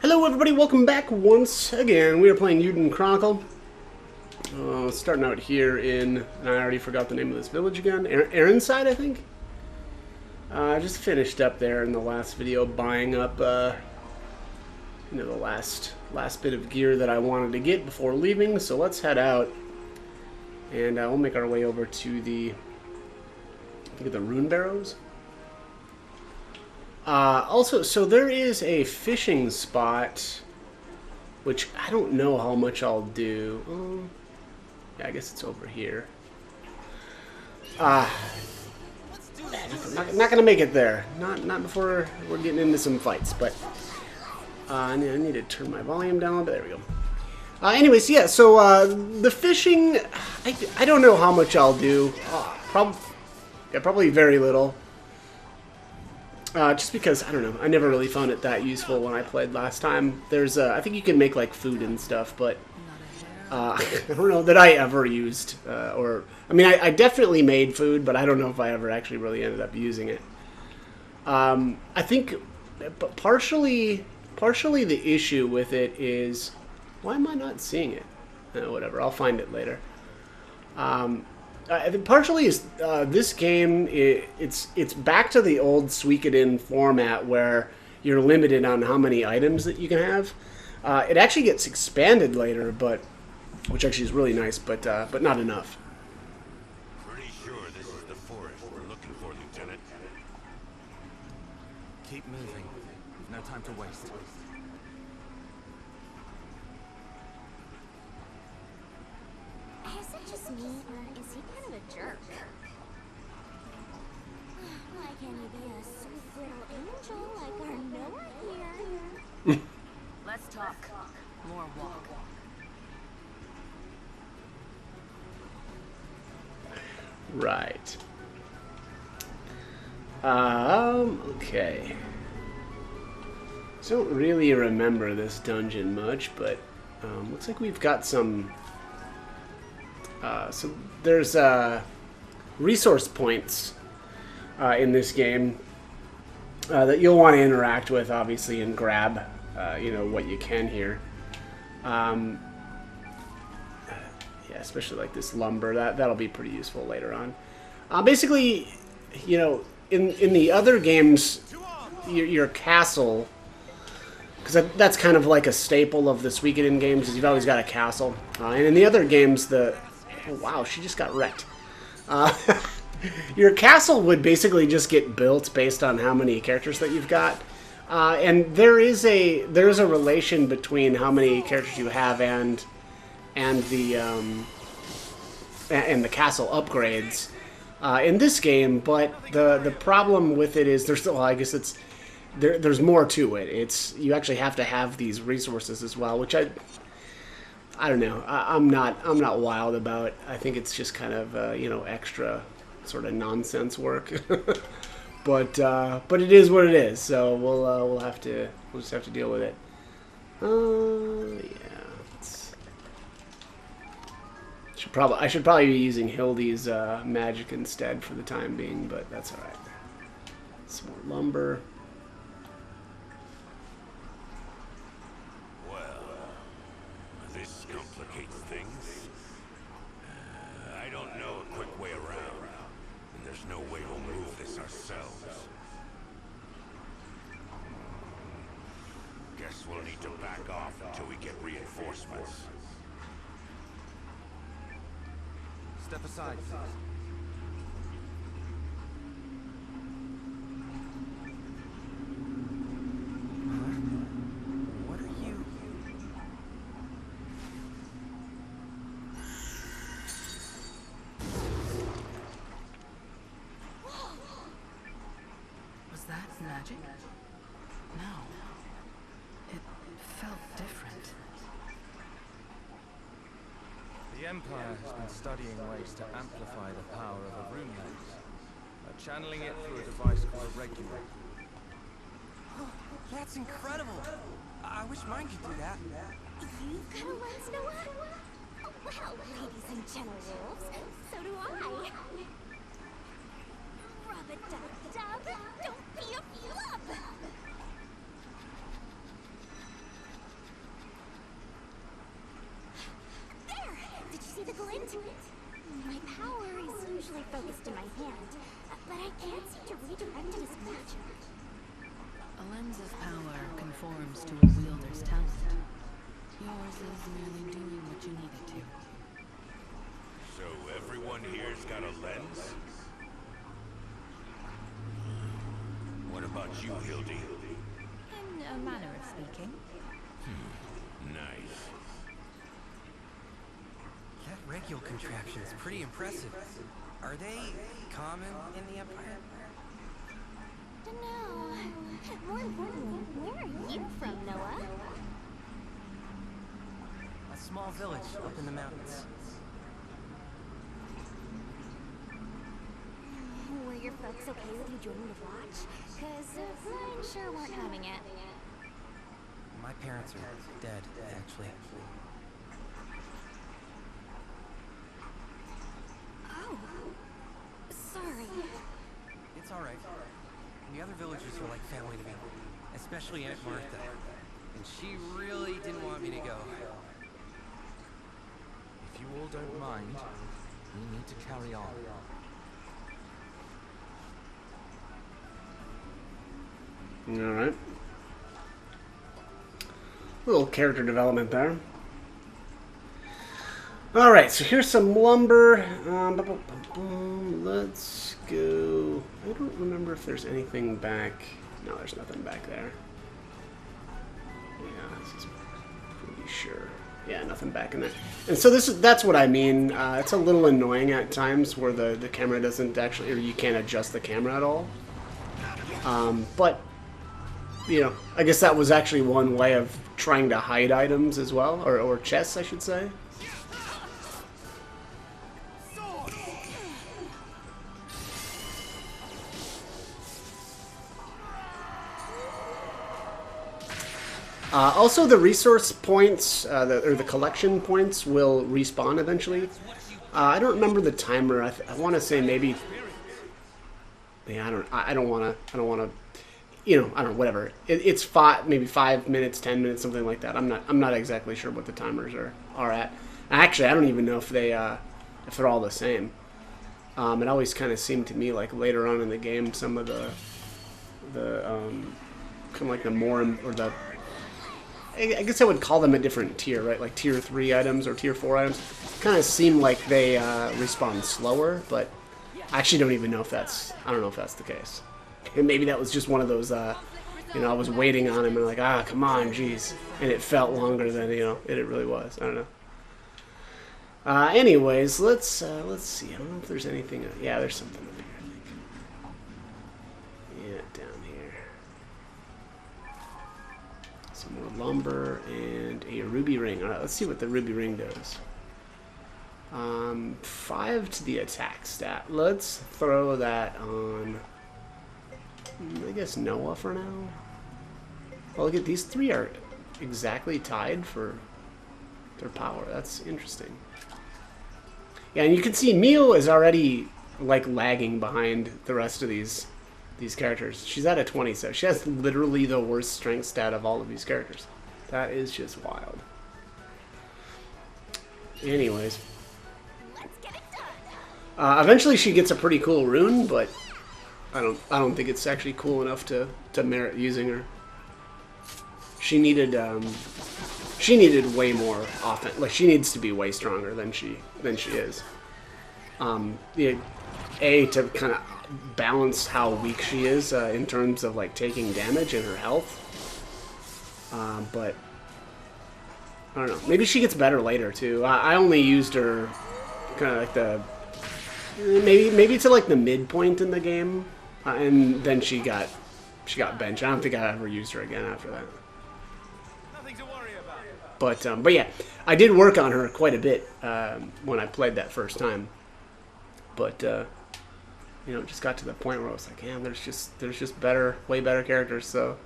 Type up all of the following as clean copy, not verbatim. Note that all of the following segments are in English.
Hello everybody, welcome back once again. We are playing Eiyuden Chronicle. Starting out here in, and I already forgot the name of this village again, Aronside, I think? I just finished up there in the last video, buying up, the last bit of gear that I wanted to get before leaving, so let's head out. And we'll make our way over to the Rune Barrows. Also, so there is a fishing spot, which I don't know how much I'll do. Yeah, I guess it's over here. Not gonna make it there. Not before we're getting into some fights. But I need to turn my volume down. But there we go. Anyways, yeah. So the fishing, I don't know how much I'll do. Probably very little. Just because, I don't know, I never really found it that useful when I played last time. There's, I think you can make, like, food and stuff, but I don't know that I ever used, I mean, I definitely made food, but I don't know if I ever actually really ended up using it. I think partially the issue with it is, why am I not seeing it? Whatever, I'll find it later. I think partially is this game. It's back to the old Suikoden format where you're limited on how many items that you can have. It actually gets expanded later, which actually is really nice, but not enough. Pretty sure this is the forest we're looking for, Lieutenant. Keep moving. No time to waste. Is it just me, or is he kind of a jerk? Why can't he be a sweet little angel like our Noah here? Let's talk. More walk. Right. Okay. I don't really remember this dungeon much, but looks like we've got some. So there's resource points in this game that you'll want to interact with, obviously, and grab, what you can here. Yeah, especially like this lumber. That'll be pretty useful later on. Basically, in the other games, your castle, because that's kind of like a staple of the Suikoden games, is you've always got a castle. And in the other games, oh wow, she just got wrecked. Your castle would basically just get built based on how many characters that you've got. And there is a relation between how many characters you have and the castle upgrades in this game, but the problem with it is there's more to it. You actually have to have these resources as well, which I don't know. I'm not wild about. I think it's just kind of extra sort of nonsense work. but it is what it is. So we'll just have to deal with it. Yeah. I should probably be using Hildy's magic instead for the time being, but that's all right. Some more lumber. This complicates things. I don't know a quick way around, and there's no way we'll move this ourselves. Guess we'll need to back off until we get reinforcements. Step aside, please. What are you? Was that magic? No. It felt different. The Empire has been studying ways to amplify the power of a rune maze, channeling it through a device called a regulator. Oh, that's incredible! I wish mine could do that. You've got a lens, Noah? Well, ladies and generals, so do I. Rub-a-dub-dub, don't be a flub! equivalent. My power is usually focused in my hand, but I can't seem to redirect it as magic. A lens of power conforms to a wielder's talent. Yours is merely doing what you need it to. So everyone here's got a lens? What about you, Hildy? In a manner of speaking. Nice. That regule contraption is pretty impressive. Are they common in the Empire? Dunno. More importantly, where are you from, Noah? A small village up in the mountains. Were your folks okay with you joining the Watch? Cause mine sure weren't having it. My parents are dead, actually. Oh. Sorry. It's alright. The other villagers are like family to me. Especially Aunt Martha. And she really didn't want me to go. If you all don't mind, we need to carry on. Alright. Little character development there. Alright, so here's some lumber. Let's go. I don't remember if there's anything back. No, there's nothing back there. Yeah, this is pretty sure. Yeah, nothing back in there. And so that's what I mean. It's a little annoying at times where the camera doesn't actually, or you can't adjust the camera at all. But you know, I guess that was actually one way of trying to hide items as well, or chests, I should say. Also, the resource points, or the collection points, will respawn eventually. I don't remember the timer. I want to say maybe. Yeah, I don't want to. You know, I don't know, whatever. It's maybe 5 minutes, 10 minutes, something like that. I'm not exactly sure what the timers are at. Actually, I don't even know if they're all the same. It always kind of seemed to me like later on in the game, some of the kind of like the more or the, I guess I would call them a different tier, right? Like tier 3 items or tier 4 items, kind of seem like they respawn slower, but I actually don't even know if I don't know if that's the case. And maybe that was just one of those, you know, I was waiting on him and like, come on, jeez. And it felt longer than, you know, it really was. I don't know. Anyways, let's see. I don't know if there's anything. Yeah, there's something up here, I think. Yeah, down here. Some more lumber and a ruby ring. All right, let's see what the ruby ring does. 5 to the attack stat. Let's throw that on, I guess, Noah for now. Well, look at these 3 are exactly tied for their power. That's interesting. Yeah, and you can see Mio is already like lagging behind the rest of these characters. She's at a 20, so she has literally the worst strength stat of all of these characters. That is just wild. Anyways, Let's get it done. eventually she gets a pretty cool rune, but I don't think it's actually cool enough to merit using her. She needed way more offense. Like, she needs to be way stronger than she is. To kind of balance how weak she is in terms of like taking damage and her health. But I don't know. Maybe she gets better later too. I only used her kind of like the maybe to like the midpoint in the game, and then she got benched. I don't think I ever used her again after that. Nothing to worry about. But yeah, I did work on her quite a bit when I played that first time. But you know, it just got to the point where I was like, yeah, there's just way better characters. So,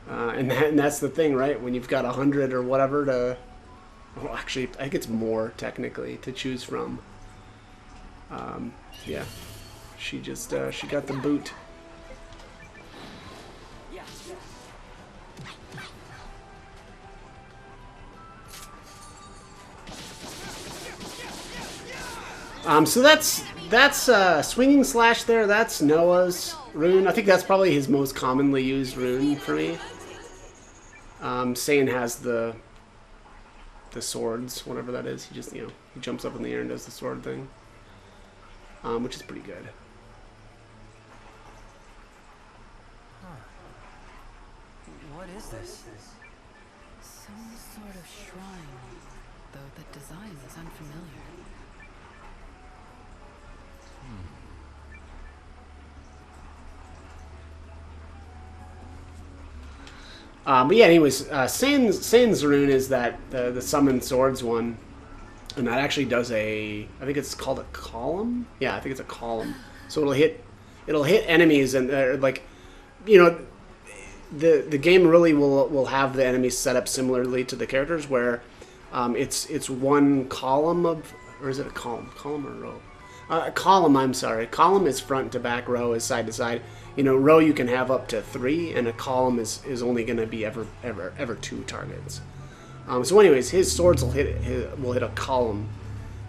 and that's the thing, right? When you've got 100 or whatever to, well, actually, I think it's more technically to choose from. Yeah, she got the boot. So that's swinging slash there. That's Noah's rune. I think that's probably his most commonly used rune for me. Saiyan has the swords, whatever that is. He just, he jumps up in the air and does the sword thing, which is pretty good. What is this? Some sort of shrine, though the design is unfamiliar. But yeah, anyways, Saiyan's rune is that the summon swords one, and that actually does I think it's called a column. Yeah, I think it's a column. So it'll hit enemies, and like, the game really will have the enemies set up similarly to the characters, where it's one column of, or is it a column or row? Column, I'm sorry. Column is front to back, row is side to side. Row you can have up to 3, and a column is only going to be ever 2 targets. So anyways, his swords will hit a column,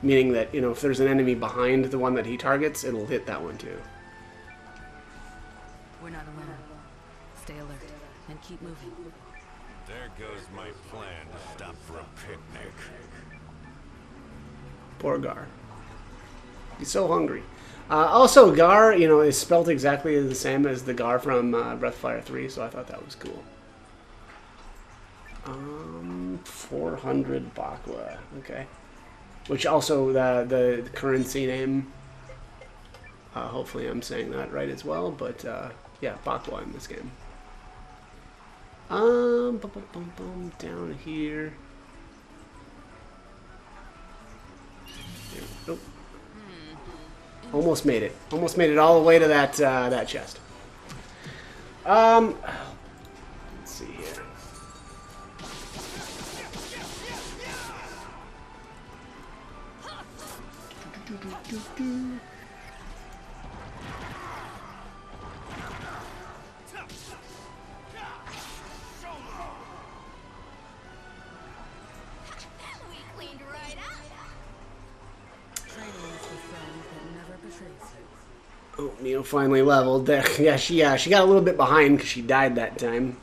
meaning that if there's an enemy behind the one that he targets, it'll hit that one too. We're not alone. Stay alert and keep moving. There goes my plan to stop for a picnic. Poor Gar. He's so hungry. Also, Gar, is spelled exactly the same as the Gar from Breath of Fire 3, so I thought that was cool. 400 Bakwa, okay. Which also, the currency name, hopefully I'm saying that right as well, but yeah, Bakwa in this game. Down here. Nope. Almost made it. Almost made it all the way to that that chest. Let's see here. We cleaned right up. Training is the friend that never betrays you. Oh, Neo finally leveled. There. Yeah, she got a little bit behind because she died that time.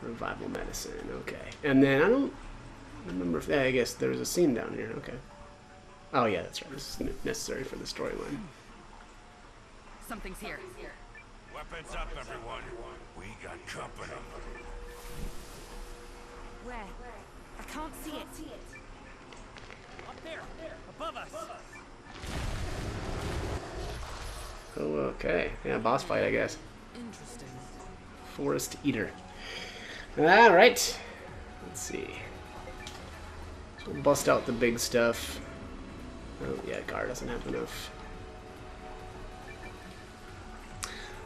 Revival medicine, okay. And then I don't remember if I guess there was a scene down here. Okay. Oh yeah, that's right. This is necessary for the storyline. Something's here. Weapons up, everyone. We got company. Where? I can't see it. Up there, above us. Oh, okay. Yeah, boss fight, I guess. Interesting. Forest Eater. All right. Let's see. So we'll bust out the big stuff. Oh yeah, Gar doesn't have enough.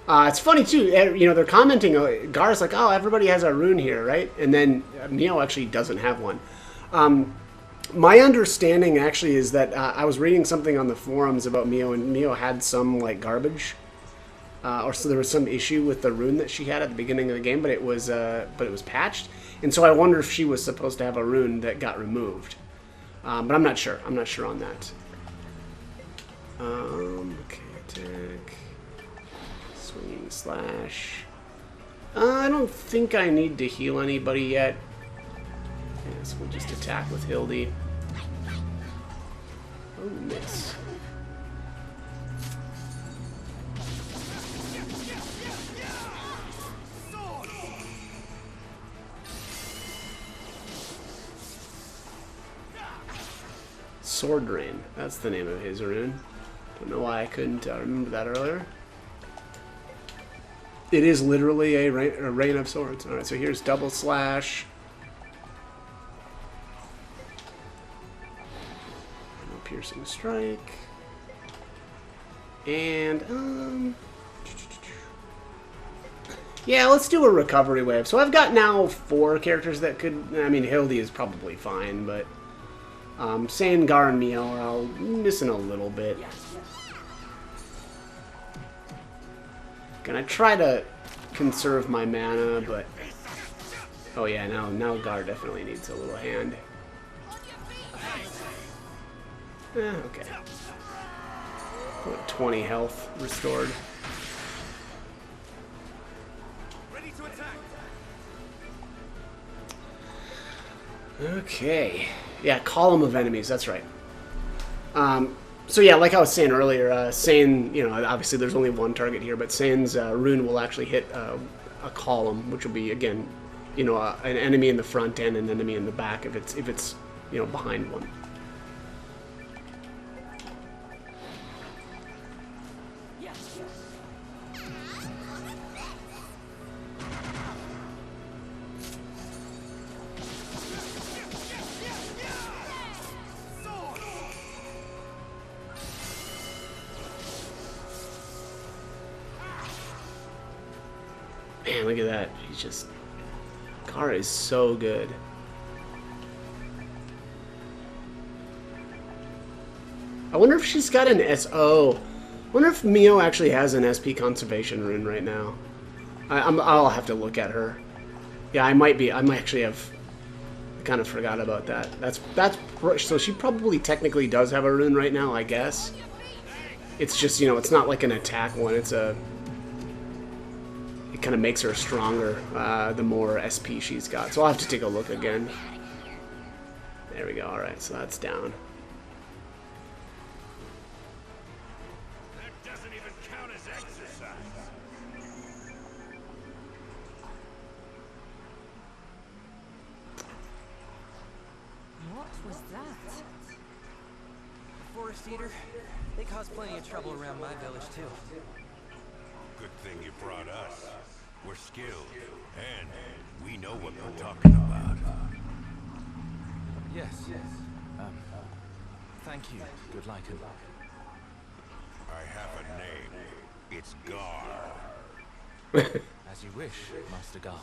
It's funny too. They're commenting. Gar's like, "Oh, everybody has a rune here, right?" And then Neo actually doesn't have one. My understanding actually is that I was reading something on the forums about Mio, and Mio had some like garbage, or so there was some issue with the rune that she had at the beginning of the game, but it was patched, and so I wonder if she was supposed to have a rune that got removed, but I'm not sure. I'm not sure on that. Okay, attack, swinging slash. I don't think I need to heal anybody yet. Yeah, so we'll just attack with Hildy. Oh, miss. Sword Rain. That's the name of his rune. Don't know why I couldn't remember that earlier. It is literally a rain of swords. Alright, so here's double slash. Piercing strike. And, yeah, let's do a recovery wave. So I've got now 4 characters that could, I mean, Hildy is probably fine, but Saiyan, Gar, and Mio are all missing a little bit. Gonna try to conserve my mana, but, oh yeah, now Gar definitely needs a little hand. Okay. What, 20 health restored. Ready to attack. Okay. Yeah, column of enemies, that's right. So yeah, like I was saying earlier, Sane, you know, obviously there's only one target here, but Sane's rune will actually hit a column, which will be, again, you know, an enemy in the front and an enemy in the back if it's you know, behind one. Man, look at that. He's just... Kara is so good. I wonder if she's got an S... I wonder if Mio actually has an SP conservation rune right now. I'll have to look at her. Yeah, I might actually have... I kind of forgot about that. So she probably technically does have a rune right now, I guess. It's just, you know, it's not like an attack one. It's a... It kind of makes her stronger the more SP she's got. So I'll have to take a look again. There we go. Alright, so that's down. That doesn't even count as exercise. What was that? The Forest Eater, they cause plenty of trouble around my village too. Good thing you brought us. We're skilled, and we know what we're talking about. Yes. Thank you, good Lycan. I have a name. It's Gar. As you wish, Master Gar.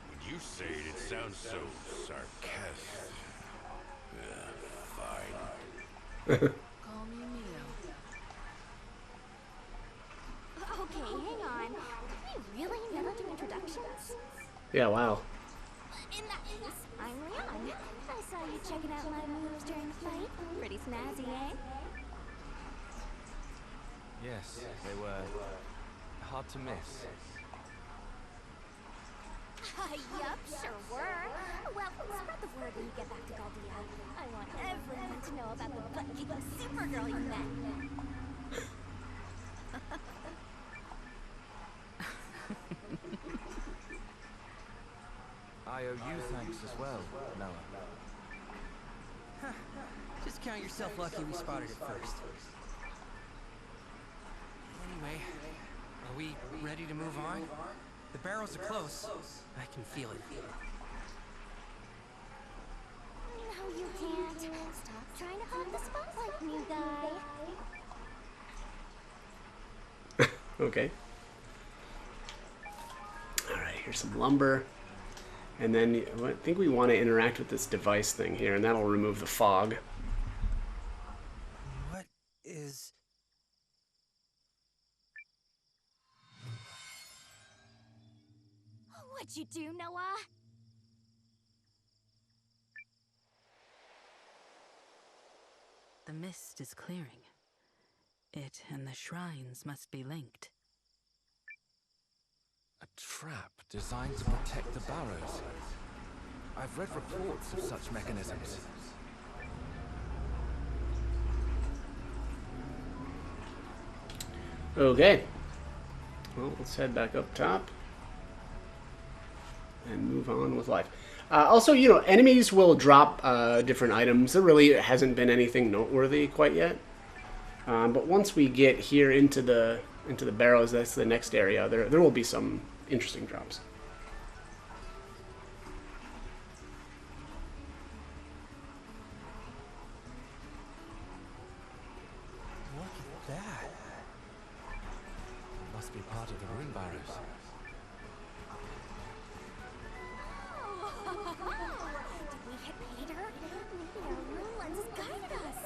When you say it, it sounds so sarcastic. Fine. Call me Mio. Okay, hang on. Did we really never do introductions? Yeah, wow. In that case, I'm Leon. I saw you checking out my moves during the fight. Pretty snazzy, eh? Yes, they were hard to miss. Yup, sure were. Well, spread the word when you get back to Galdia. I want everyone to know about the butt-kicking Supergirl you met. I owe you thanks as well, Noah. Just count yourself lucky we spotted it first. Anyway, are we ready to move on? The barrels are close. I can feel it. No, you can't. Stop trying to hog the spotlight, new guy. Okay. Alright, here's some lumber. And then I think we want to interact with this device thing here, and that'll remove the fog. What is... What'd you do, Noah? The mist is clearing. It and the shrines must be linked. A trap designed to protect the barrows. I've read reports of such mechanisms. Okay. Well, let's head back up top. And move on with life. Also, you know, enemies will drop different items. There really hasn't been anything noteworthy quite yet. But once we get here into the barrows, that's the next area, there will be some interesting drops. Look at that. It must be part of the rune barrows. Did we hit Peter? Maybe our room lenses guided us.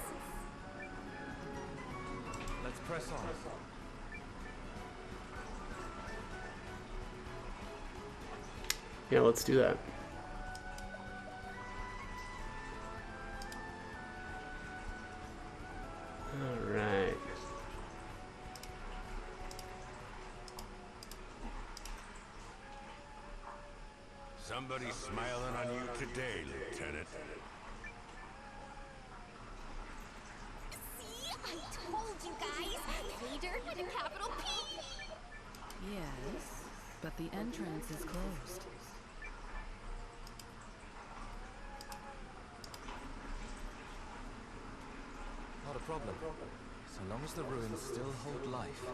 Let's press on. Yeah, let's do that. Somebody smiling on you today, Lieutenant. See? I told you guys! Eiyuden with a capital P! Yes, but the entrance is closed. Not a problem. So long as the ruins still hold life.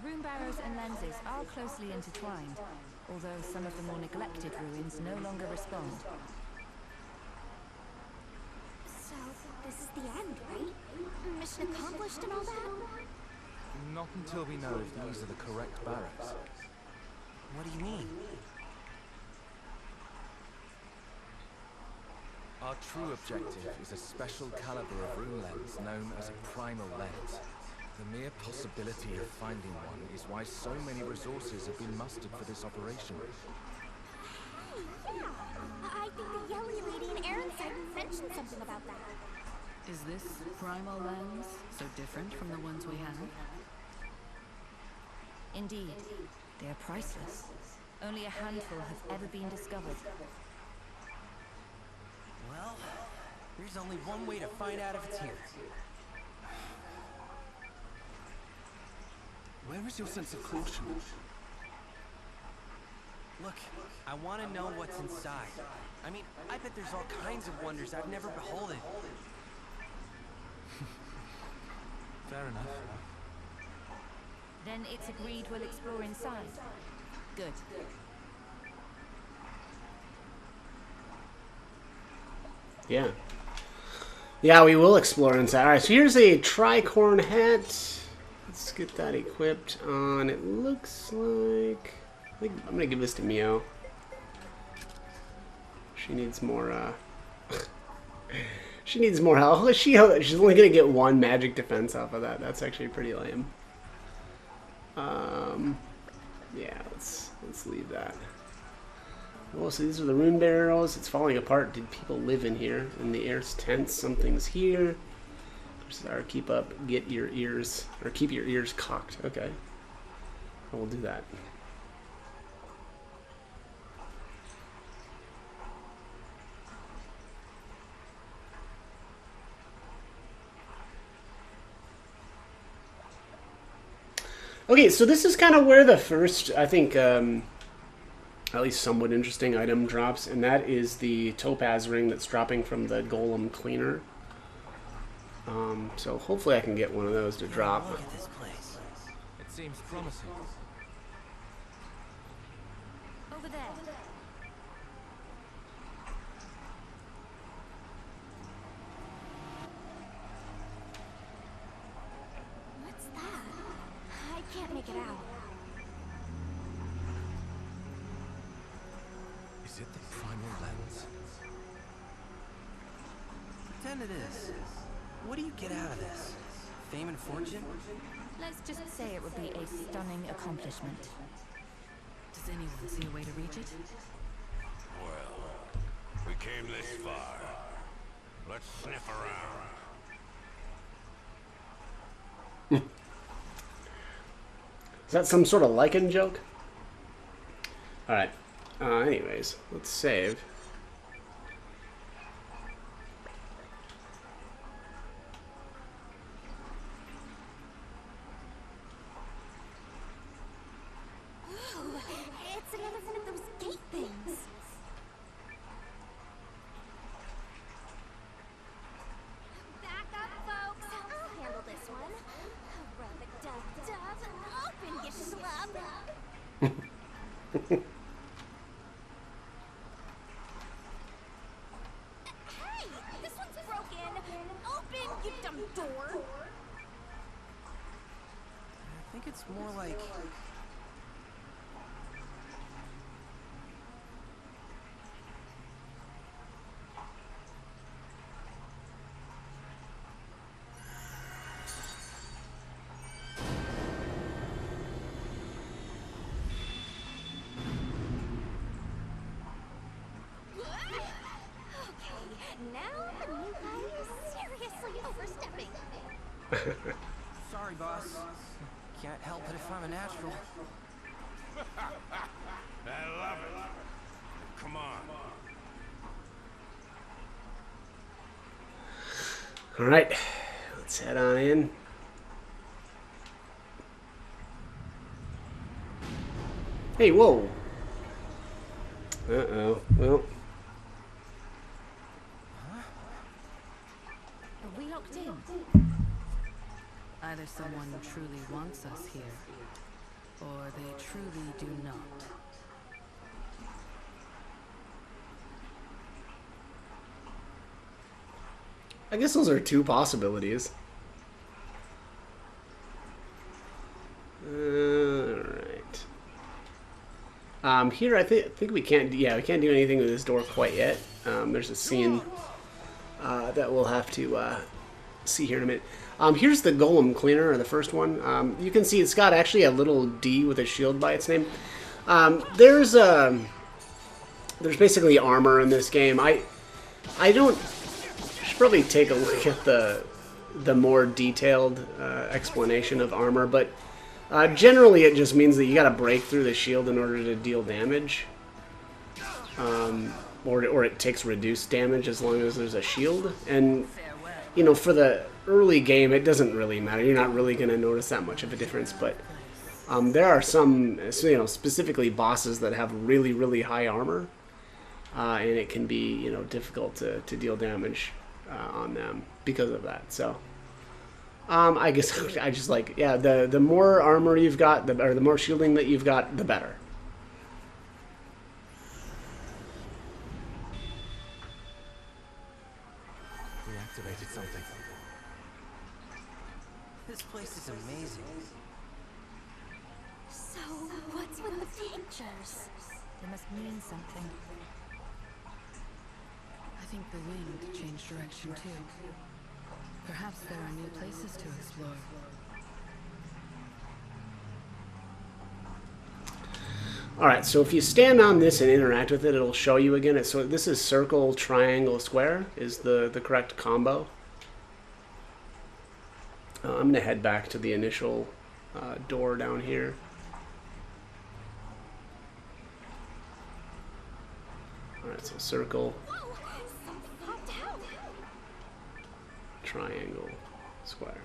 Rune barrows and lenses are closely intertwined, although some of the more neglected ruins no longer respond. So, this is the end, right? Mission accomplished and all that? Not until we know if these are the correct barrows. What do you mean? Our true objective is a special caliber of rune lens known as a primal lens. The mere possibility of finding one is why so many resources have been mustered for this operation. Hey, yeah! I think the yelly lady in Aaron's mentioned something about that. Is this primal lens so different from the ones we have? Indeed, they are priceless. Only a handful have ever been discovered. Well, there's only one way to find out if it's here. Where is your sense of caution? Look, I want to know what's inside. I mean, I bet there's all kinds of wonders I've never beholden. Fair enough. Then it's agreed we'll explore inside. Good. Yeah. Yeah, we will explore inside. Alright, so here's a tricorn hat. Let's get that equipped on. It looks like... I'm gonna give this to Mio. She needs more, she needs more health. She's only gonna get 1 magic defense off of that. That's actually pretty lame. Yeah, let's leave that. Oh, so these are the rune barrels. It's falling apart. Did people live in here? And the air's tense. Something's here. Or keep up. Get your ears. Or keep your ears cocked. Okay. We'll do that. Okay, so this is kind of where the first, I think, at least somewhat interesting item drops, and that is the topaz ring that's dropping from the golem cleaner. So hopefully I can get one of those to drop. Look at this place. It seems promising. Over there. What's that? I can't make it out. Is it the primal lens? Pretend it is. What do you get out of this? Fame and fortune? Let's just say it would be a stunning accomplishment. Does anyone see a way to reach it? Well, we came this far. Let's sniff around. Is that some sort of lichen joke? Alright. Anyways, let's save. Ooh, it's another one of those gate things. Back up, folks. I'll handle this one. Rub-a-dub-dub. Open, you schlub. Hey, this one's broken. Open, you dumb door. I think it's more like... Sorry, boss. Can't help it if I'm a natural. I love it. Come on. All right, let's head on in. Hey, whoa. Uh-oh. Well. Are we locked in? Either someone truly wants us here, or they truly do not. I guess those are two possibilities. Alright. Here I think we can't, yeah, we can't do anything with this door quite yet. There's a scene that we'll have to see here in a minute. Here's the Golem Cleaner, or the first one. You can see it's got actually a little D with a shield by its name. There's basically armor in this game. I should probably take a look at the more detailed explanation of armor, but generally it just means that you got to break through the shield in order to deal damage, or it takes reduced damage as long as there's a shield. And you know, for the early game, it doesn't really matter. You're not really going to notice that much of a difference, but there are some, you know, specifically bosses that have really, really high armor, and it can be, you know, difficult to deal damage on them because of that. So I guess I just like, yeah, the more armor you've got, or the more shielding that you've got, the better. We activated something. This place is amazing. So, what's with the pictures? They must mean something. I think the wind changed direction too. Perhaps there are new places to explore. Alright, so if you stand on this and interact with it, it'll show you again. So this is circle, triangle, square is the correct combo. I'm going to head back to the initial door down here. Alright, so circle, triangle, square.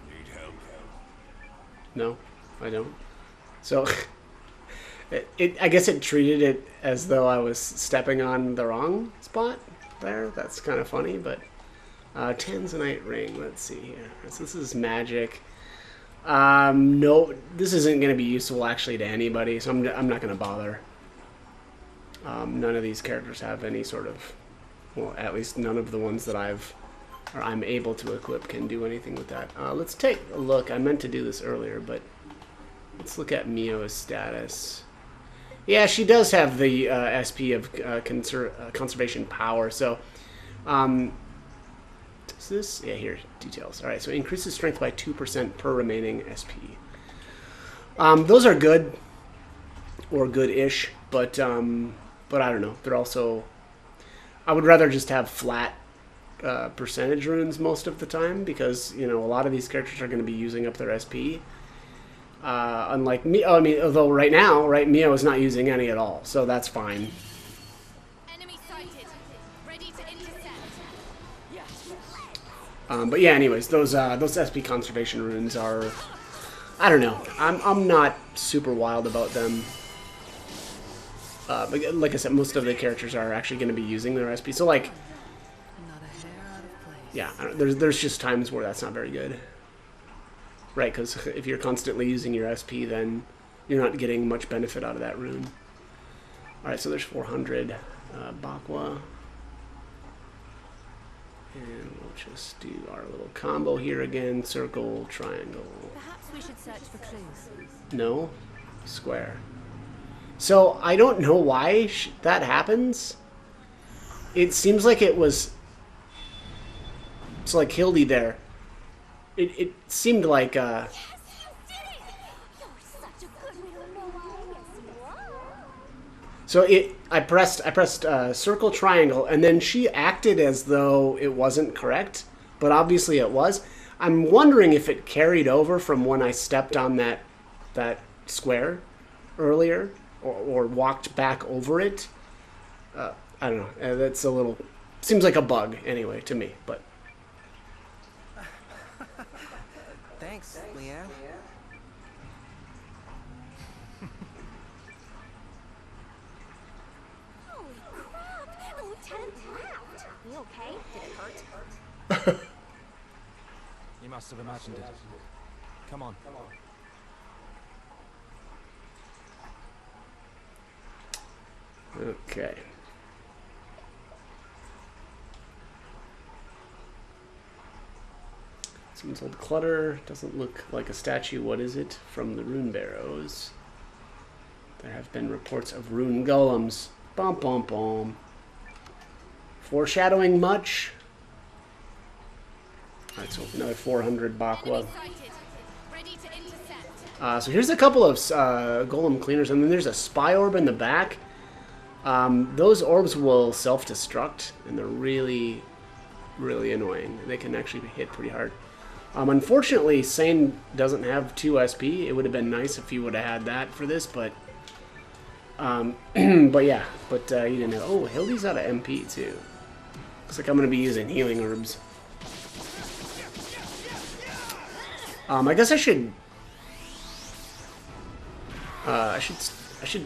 Need help? No, I don't. So I guess it treated it as though I was stepping on the wrong spot there. That's kind of funny, but Tanzanite ring. Let's see here. So this is magic. No, this isn't going to be useful actually to anybody, so I'm not going to bother. None of these characters have any sort of, well, at least none of the ones that I'm able to equip can do anything with that. Let's take a look. I meant to do this earlier, but let's look at Mio's status. Yeah, she does have the SP of conservation power. So, is this? Yeah, here, details. All right, so increases strength by 2% per remaining SP. Those are good, or good-ish, but I don't know. They're also, I would rather just have flat percentage runes most of the time, because, you know, a lot of these characters are going to be using up their SP. Unlike me, I mean, although right now, right, Mio is not using any at all, so that's fine. Enemy sighted. Ready to intercept. But yeah, anyways, those SP conservation runes are, I don't know, I'm not super wild about them. But like I said, most of the characters are actually going to be using their SP, so like, Not a hair out of place. yeah, there's just times where that's not very good. Right, because if you're constantly using your SP, then you're not getting much benefit out of that rune. Alright, so there's 400 Bakwa. And we'll just do our little combo here again. Circle, triangle. Perhaps we should search for clues. No, square. So, I don't know why that happens. It seems like it was... It's like Hildy there. It seemed like, Yes, you did it! You're such a good little Noah. Yes, you are. So I pressed circle triangle, and then she acted as though it wasn't correct, but obviously it was. I'm wondering if it carried over from when I stepped on that square earlier, or walked back over it. I don't know. That's a little... Seems like a bug, anyway, to me, but... Thanks, Leanne. Holy crap! The lieutenant laughed. You okay? Did it hurt? You must have imagined it. Come on. Okay. Someone's old clutter. Doesn't look like a statue. What is it? From the rune barrows. There have been reports of rune golems. Bum bum bum. Foreshadowing much? Alright, so another 400 Bakwa. So here's a couple of golem cleaners, and then there's a spy orb in the back. Those orbs will self-destruct, and they're really, really annoying. They can actually hit pretty hard. Unfortunately, Sane doesn't have 2 SP. It would have been nice if he would have had that for this, but but yeah, but he didn't have... Oh, Hildy's out of MP too. Looks like I'm going to be using healing herbs. I guess I should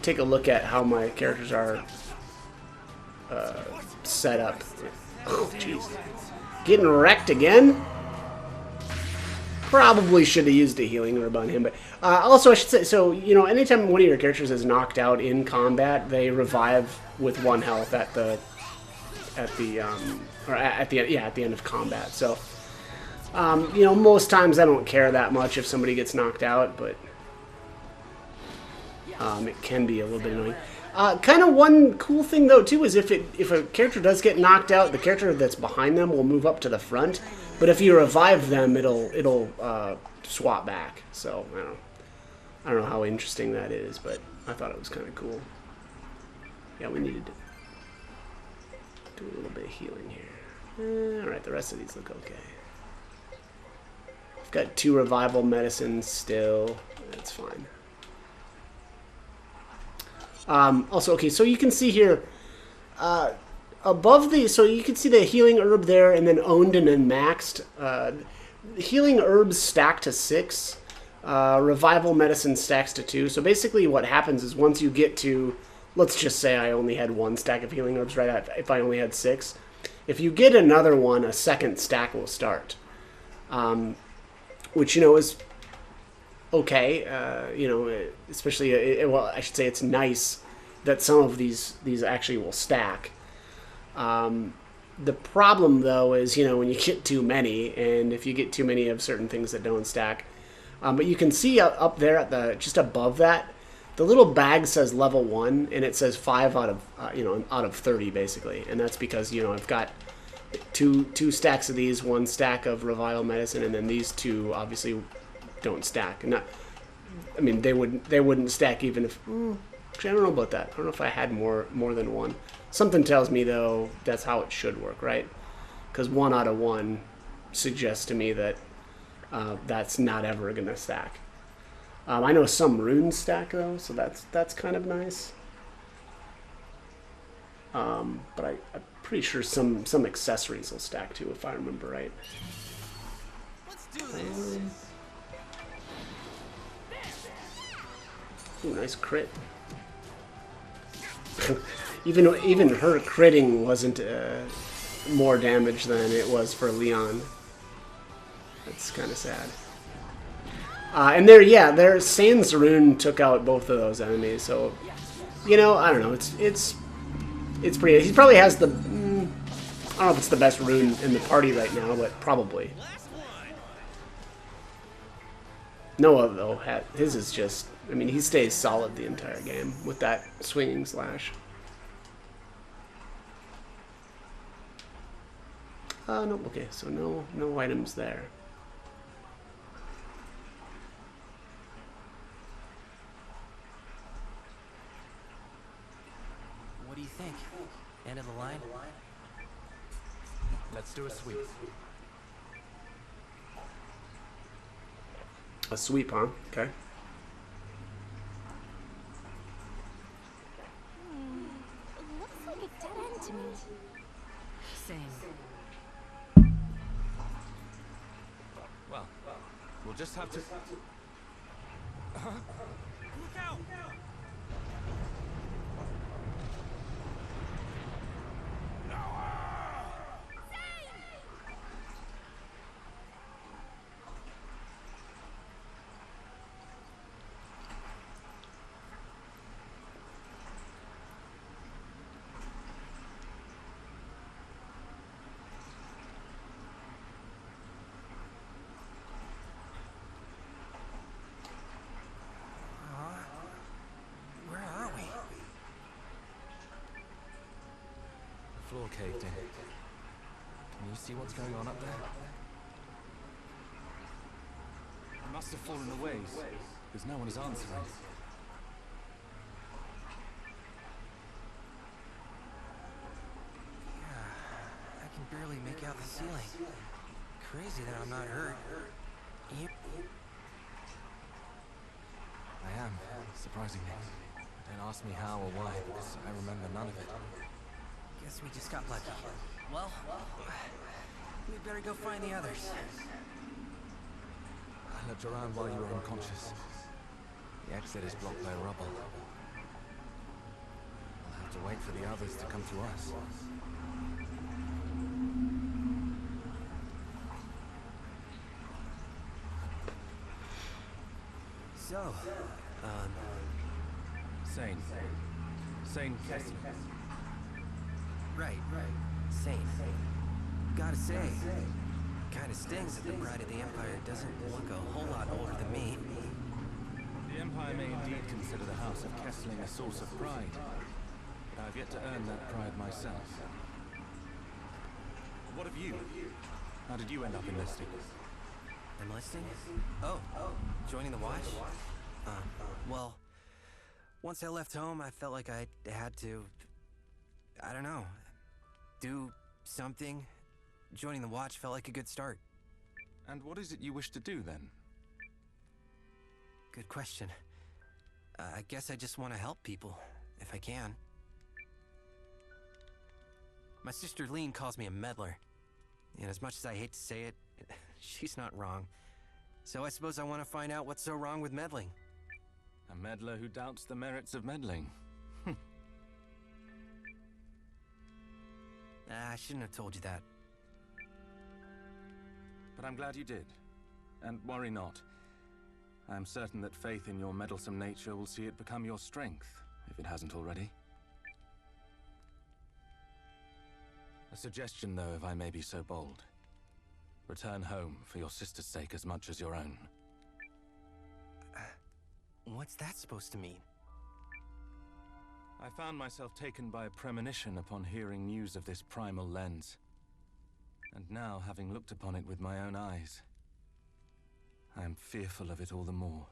take a look at how my characters are set up. Oh, jeez. Getting wrecked again? Probably should have used a healing herb on him, but also I should say, so, you know, anytime one of your characters is knocked out in combat, they revive with 1 health at the end of combat. So, you know, most times I don't care that much if somebody gets knocked out, but it can be a little bit annoying. Kind of one cool thing though too is if a character does get knocked out, the character that's behind them will move up to the front. But if you revive them, it'll swap back. So I don't know how interesting that is, but I thought it was kind of cool. Yeah, we needed to do a little bit of healing here. All right, the rest of these look okay. I've got 2 revival medicines still. That's fine. Also, okay, so you can see here, above the, so you can see the healing herb there, and then owned and then maxed. Healing herbs stack to 6. Revival medicine stacks to 2. So basically what happens is once you get to, let's just say I only had 1 stack of healing herbs, right? If I only had 6. If you get another one, a second stack will start. Which, you know, is okay. You know, especially, well, I should say it's nice that some of these actually will stack. The problem, though, is, you know, when you get too many, and if you get too many of certain things that don't stack. But you can see up there at the, just above that, the little bag says level 1, and it says 5 out of, you know, out of 30, basically. And that's because, you know, I've got two stacks of these, 1 stack of revival medicine, and then these 2 obviously don't stack. And I mean, they wouldn't stack even if... Actually, I don't know about that. I don't know if I had more than 1. Something tells me, though, that's how it should work, right? Because 1 out of 1 suggests to me that that's not ever going to stack. I know some runes stack, though, so that's kind of nice. But I'm pretty sure some accessories will stack, too, if I remember right. Let's do this. Ooh, nice crit. even her critting wasn't more damage than it was for Leon. That's kind of sad. And there, Sans rune took out both of those enemies. So, you know, I don't know. It's pretty. He probably has the. I don't know if it's the best rune in the party right now, but probably. Noah though, his is just. I mean, he stays solid the entire game with that swinging slash. No, okay, so no items there. Let's do a sweep. A sweep, huh? Okay. Looks like a dead end to me. Same. Well, we'll just have to... Look out! Where are we? The floor caved in. Can you see what's going on up there? It must have fallen away, because no one is answering. Yeah, I can barely make out the ceiling. Crazy that I'm not hurt. You... I am, surprisingly. Don't ask me how or why, because I remember none of it. Guess we just got lucky. Well, we'd better go find the others. I looked around while you were unconscious. The exit is blocked by rubble. We'll have to wait for the others to come to us. So, Sane. Sane Kessler. right. Sane. Gotta say, kinda stings that the Pride of the Empire doesn't look a whole lot older than me. The Empire may indeed consider the House of Kessling a source of pride, but I've yet to earn that pride myself. What of you? How did you end up enlisting? Enlisting? Oh, joining the Watch? Well, once I left home, I felt like I had to, I don't know, do something. Joining the Watch felt like a good start. And what is it you wish to do, then? Good question. I guess I just want to help people, if I can. My sister Lean calls me a meddler. And as much as I hate to say it, she's not wrong. So I suppose I want to find out what's so wrong with meddling. A meddler who doubts the merits of meddling. I shouldn't have told you that. But I'm glad you did. And worry not. I am certain that faith in your meddlesome nature will see it become your strength, if it hasn't already. A suggestion, though, if I may be so bold. Return home for your sister's sake as much as your own. What's that supposed to mean? I found myself taken by a premonition upon hearing news of this primal lens. And now, having looked upon it with my own eyes, I am fearful of it all the more.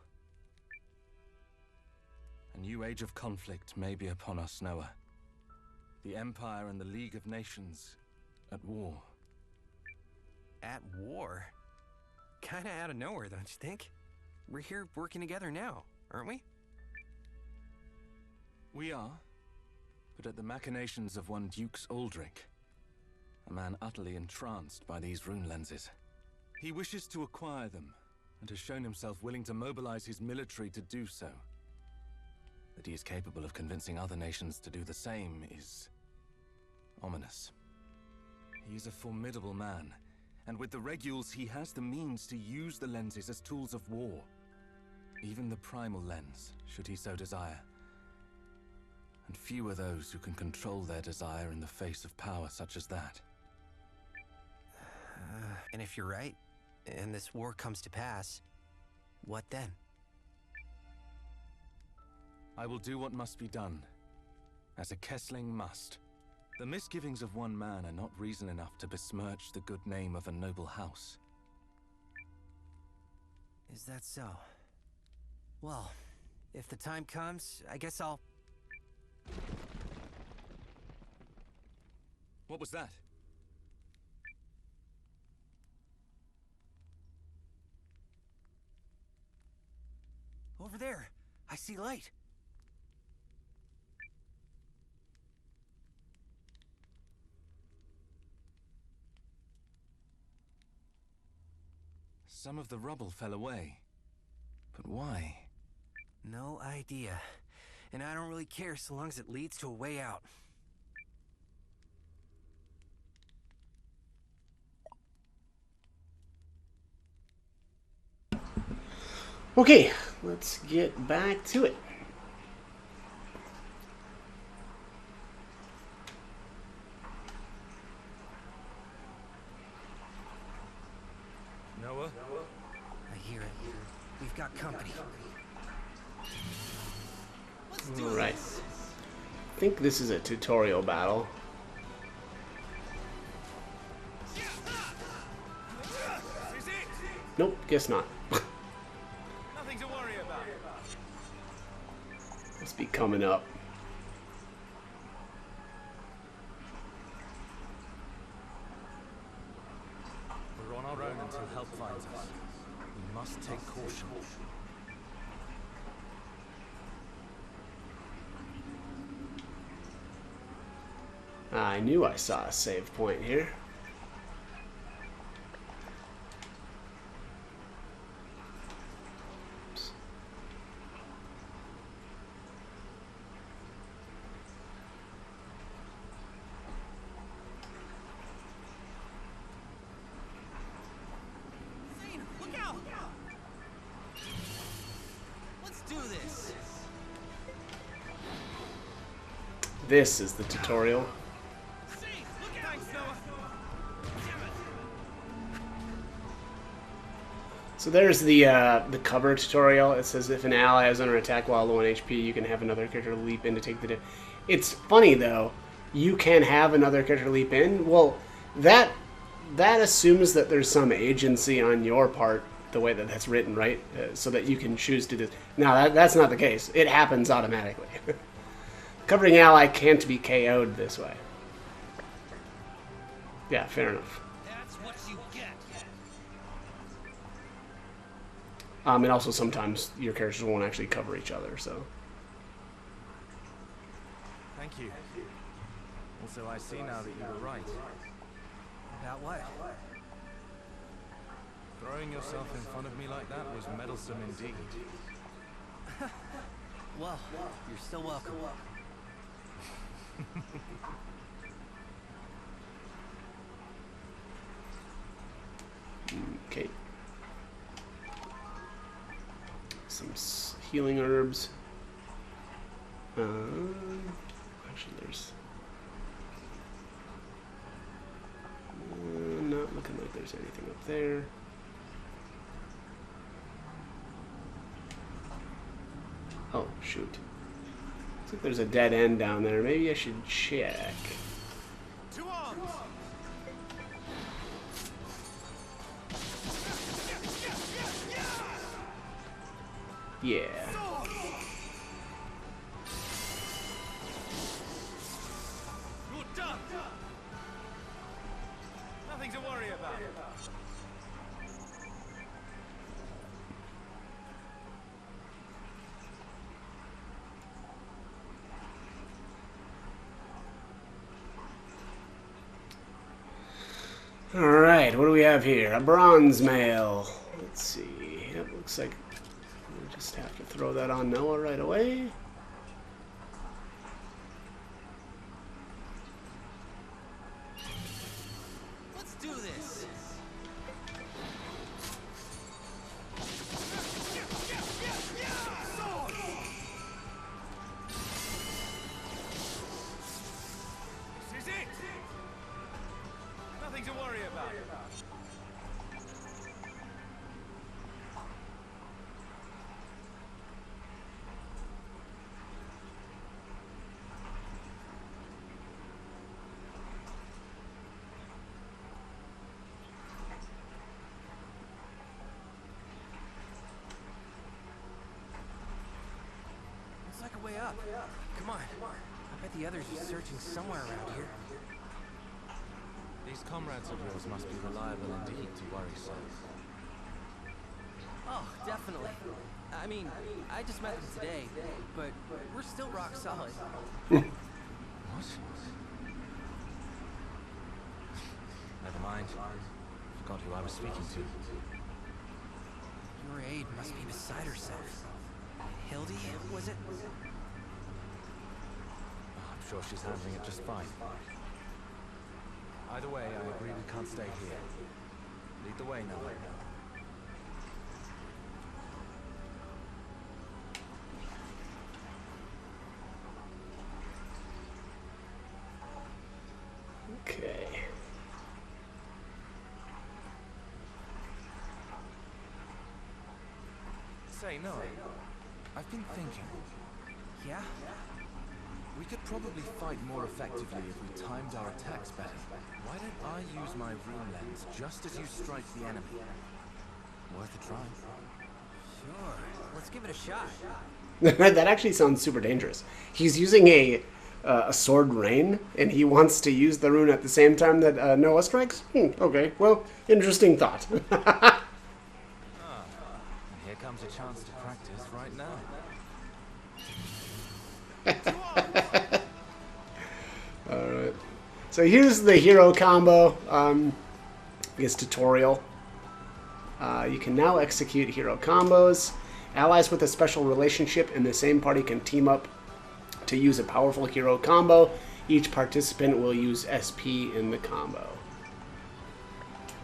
A new age of conflict may be upon us, Noah. The Empire and the League of Nations at war. At war? Kinda out of nowhere, don't you think? We're here working together now, aren't we? We are, but at the machinations of one Dukes Aldrich, a man utterly entranced by these rune lenses. He wishes to acquire them, and has shown himself willing to mobilize his military to do so. That he is capable of convincing other nations to do the same is ominous. He is a formidable man, and with the Reguls he has the means to use the lenses as tools of war. Even the primal lens, should he so desire. And few are those who can control their desire in the face of power such as that. And if you're right, and this war comes to pass, what then? I will do what must be done, as a Kessling must. The misgivings of one man are not reason enough to besmirch the good name of a noble house. Is that so? Well, if the time comes, I guess I'll... What was that? Over there. I see light. Some of the rubble fell away. But why? No idea. And I don't really care so long as it leads to a way out. Okay, let's get back to it. Noah? I hear it. We've got company. Alright. I think this is a tutorial battle. Nope, guess not. Nothing to worry about. Must be coming up. We're on our own until help finds us. We must take caution. I knew I saw a save point here. Oops. Zane, look out! Let's do this. This is the tutorial. So there's the cover tutorial. It says if an ally is under attack while low on HP, you can have another character leap in to take the damage. It's funny though, you can have another character leap in. Well, that assumes that there's some agency on your part, the way that that's written, right? So that you can choose to do. Now that's not the case. It happens automatically. Covering ally can't be KO'd this way. Yeah, fair enough. That's what you get. And also sometimes your characters won't actually cover each other, so. Thank you. Also, I see now that you were right. About what? Throwing yourself in front of me like that was meddlesome indeed. Well, you're still welcome. Okay. Some healing herbs. Actually, there's not looking like there's anything up there. Oh, shoot. Looks like there's a dead end down there. Maybe I should check. To arms! Yeah. You're done! Nothing to worry about. Alright, what do we have here? A bronze mail. Let's see. It looks like we just have to throw that on Noah right away. Let's do this. This is it! Nothing to worry about. Looks like a way up. Come on. I bet the others are searching somewhere around here. These comrades of yours must be reliable indeed to worry so. Oh, definitely. I mean, I just met them today, but we're still rock solid. What? Never mind. Forgot who I was speaking to. Your aide must be beside herself. Hildy, was it? I'm sure she's handling it just fine. Either way, I agree we can't stay here. Lead the way now. Okay. Say, no. I've been thinking. Yeah? We could probably fight more effectively if we timed our attacks better. Why don't I use my rune lens just as you strike the enemy? Worth a try. Sure. Let's give it a shot. That actually sounds super dangerous. He's using a sword rain, and he wants to use the rune at the same time that Noah strikes? Okay, well, interesting thought. Here comes a chance to practice right now. Alright. So here's the hero combo. This tutorial. You can now execute hero combos. Allies with a special relationship in the same party can team up to use a powerful hero combo. Each participant will use SP in the combo.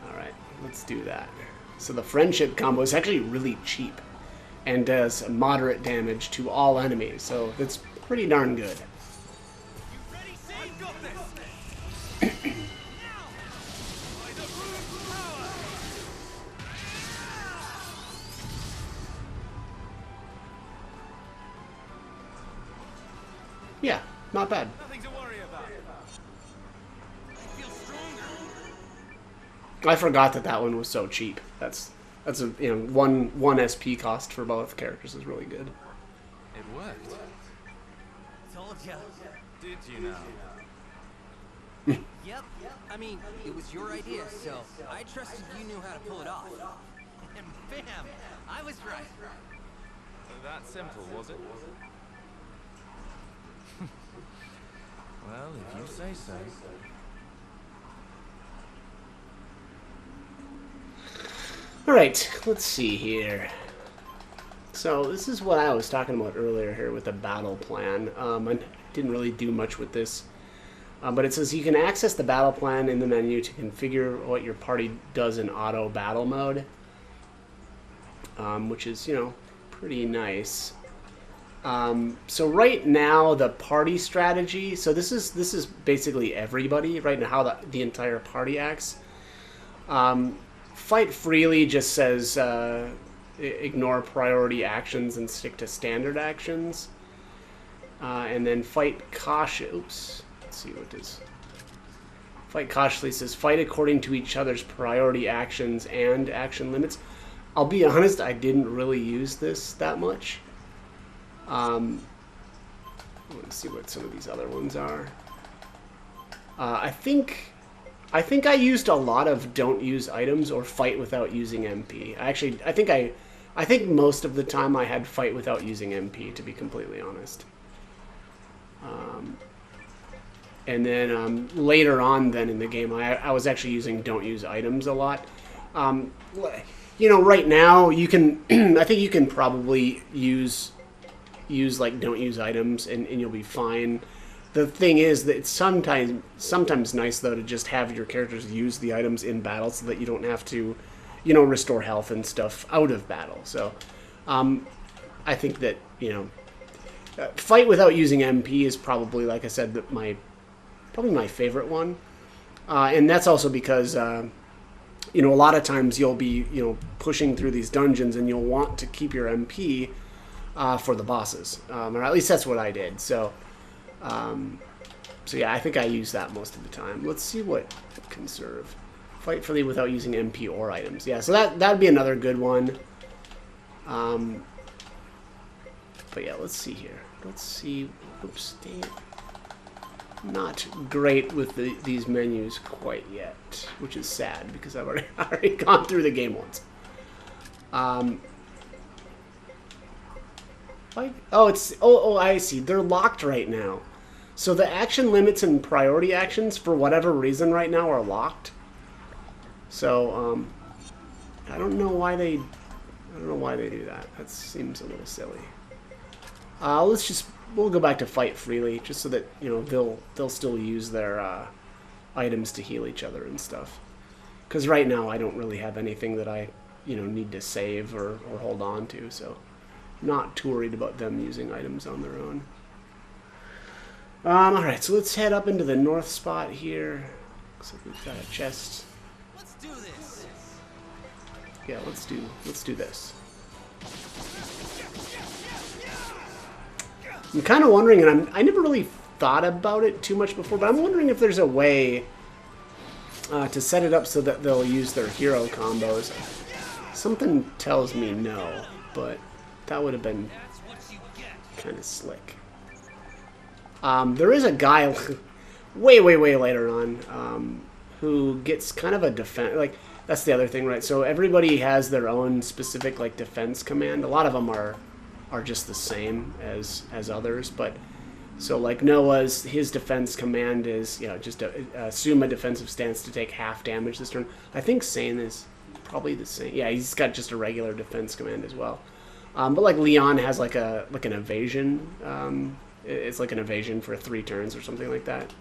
Alright, let's do that. So the friendship combo is actually really cheap and does moderate damage to all enemies, so it's pretty darn good. Yeah, not bad. Nothing to worry about. I feel stronger. I forgot that one was so cheap. That's a one SP cost for both characters is really good. It worked. Told ya. Did you now? Yep. I mean, it was your idea, so I trusted you knew how to pull it off. And bam! I was right. That simple, was it? Well, if you say so. Alright, let's see here. So this is what I was talking about earlier here with the battle plan. I didn't really do much with this. But it says you can access the battle plan in the menu to configure what your party does in auto battle mode. Which is, pretty nice. So right now the party strategy, so this is basically everybody right now, how the entire party acts. Fight freely just says ignore priority actions and stick to standard actions. And then fight cautious. Oops. Let's see what this. Fight cautiously says fight according to each other's priority actions and action limits. I'll be honest, I didn't really use this that much. Let's see what some of these other ones are. I think I used a lot of don't use items or fight without using MP. I think most of the time I had fight without using MP, to be completely honest. And then later on then in the game, I was actually using don't use items a lot. Right now you can, I think you can probably use like don't use items and you'll be fine. The thing is that it's sometimes nice though to just have your characters use the items in battle so that you don't have to, restore health and stuff out of battle. So I think that, fight without using MP is probably, like I said, probably my favorite one. And that's also because a lot of times you'll be, pushing through these dungeons and you'll want to keep your MP for the bosses, or at least that's what I did. So yeah, I think I use that most of the time. Let's see what conserve. Fight freely without using MP or items. Yeah, so that'd be another good one. But yeah, let's see here. Let's see. Oops, dang it. Not great with these menus quite yet, which is sad because I've already gone through the game once. Like, oh, it's I see. They're locked right now. So the action limits and priority actions, for whatever reason, right now are locked. So I don't know why they do that. That seems a little silly. We'll go back to fight freely, just so that they'll still use their items to heal each other and stuff. Because right now I don't really have anything that I need to save or hold on to, so I'm not too worried about them using items on their own. Alright, so let's head up into the north spot here. Looks like we've got a chest. Let's do this. Yeah, let's do this. I'm kind of wondering, and I never really thought about it too much before, but I'm wondering if there's a way to set it up so that they'll use their hero combos. Something tells me no, but that would have been kind of slick. There is a guy way later on who gets kind of a defense. Like, that's the other thing, right? So everybody has their own specific like defense command. A lot of them are just the same as others, but so like Noah's, his defense command is just assume a defensive stance to take half damage this turn. I think Sane is probably the same. Yeah, he's got just a regular defense command as well. But like Leon has like an evasion. It's like an evasion for 3 turns or something like that.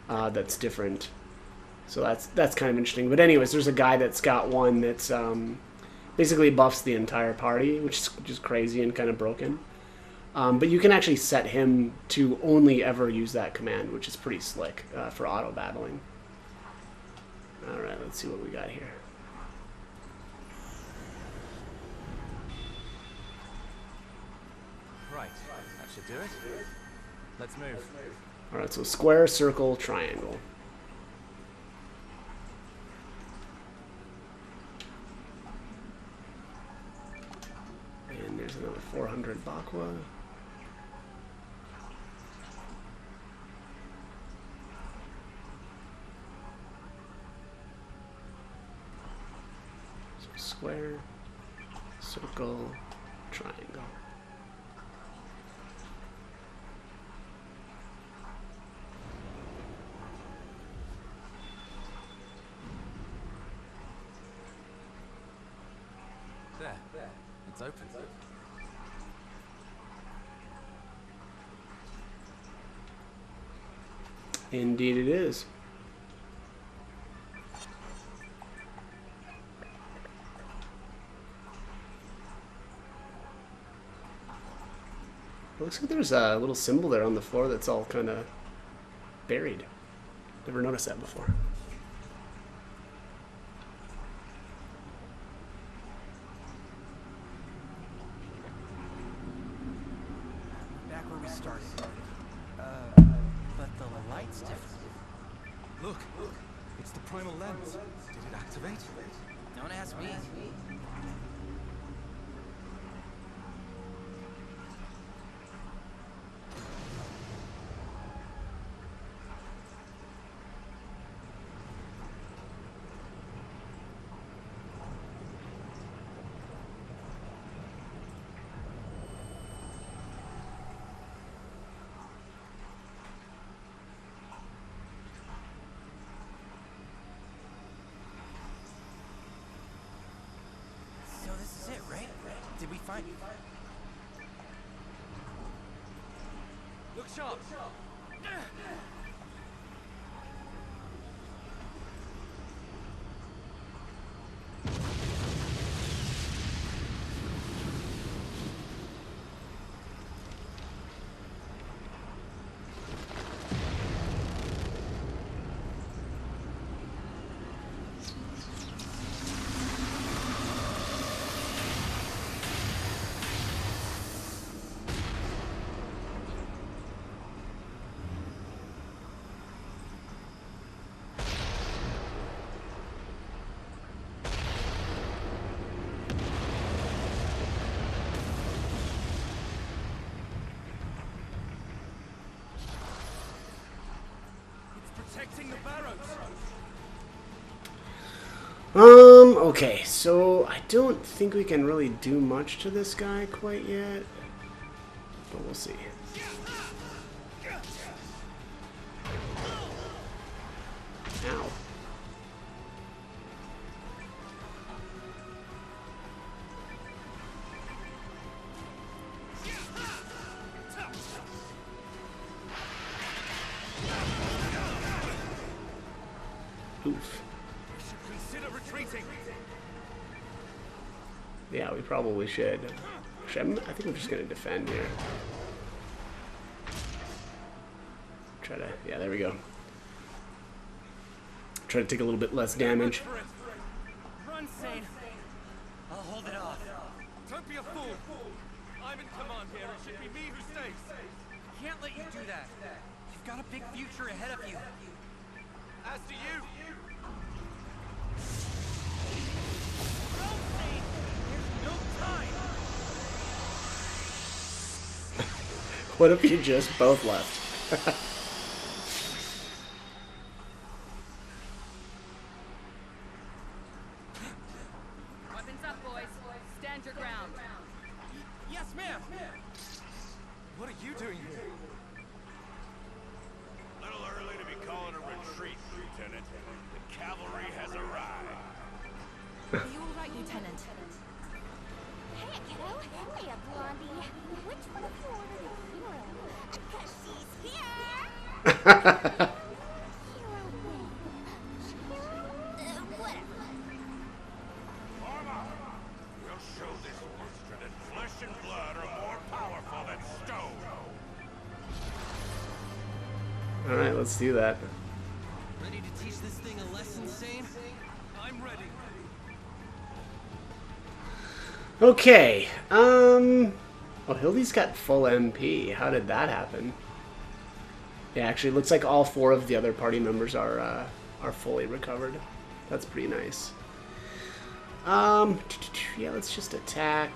That's different. So that's kind of interesting. But anyways, there's a guy that's got one that's basically buffs the entire party, which is just crazy and kind of broken. But you can actually set him to only ever use that command, which is pretty slick for auto battling. All right, let's see what we got here. Right, that should do it. Let's move. All right, so square, circle, triangle. And there's another 400 Bakwa. So square, circle, triangle. There. It's open. Indeed it is. It looks like there's a little symbol there on the floor that's all kind of buried. Never noticed that before. Back where we started. But the light's different. Look, it's the primal lens. Did it activate? Don't ask me. So this is it, right? Did we find... Look sharp! Protecting the barrows. Okay, so I don't think we can really do much to this guy quite yet. but we'll see. Ow. Oof. Consider retreating. Yeah, we probably should. Actually, I think I'm just gonna defend here. Try to, yeah, there we go. Try to take a little bit less damage. Run, Sane. I'll hold it off. Don't be a fool. I'm in command here. It should be me who stays. I can't let you do that. You've got a big future ahead of you. As do you. Run, Sane. There's no time. What if you just both left? Weapons up, boys. Stand your ground. Yes, ma'am. What are you doing here? A little early to be calling a retreat, Lieutenant. The cavalry has arrived. Are you all right, Lieutenant? Hey, kiddo. Hey, Blondie. Which one of you ordered a hero? Because she's here. Hero wins. Hero? Whatever. Armor! We'll show this monster that flesh and blood are more powerful than stone. Alright, let's do that. Ready to teach this thing a lesson, Sane? I'm ready. Okay, oh, Hildy's got full MP. How did that happen? Yeah, actually, it looks like all 4 of the other party members are fully recovered. That's pretty nice. Yeah, let's just attack.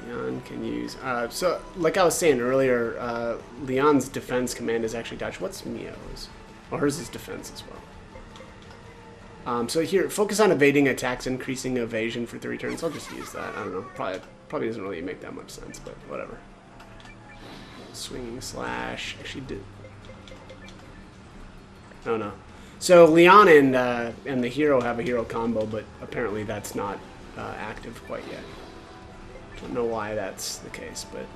Leon can use... so, like I was saying earlier, Leon's defense command is actually dodge. What's Mio's? Well, hers is defense as well. So here, focus on evading attacks, increasing evasion for 3 turns. I'll just use that. I don't know. Probably doesn't really make that much sense, but whatever. Swinging slash. Actually, did. Oh no. So Leon and the hero have a hero combo, but apparently that's not active quite yet. Don't know why that's the case, but.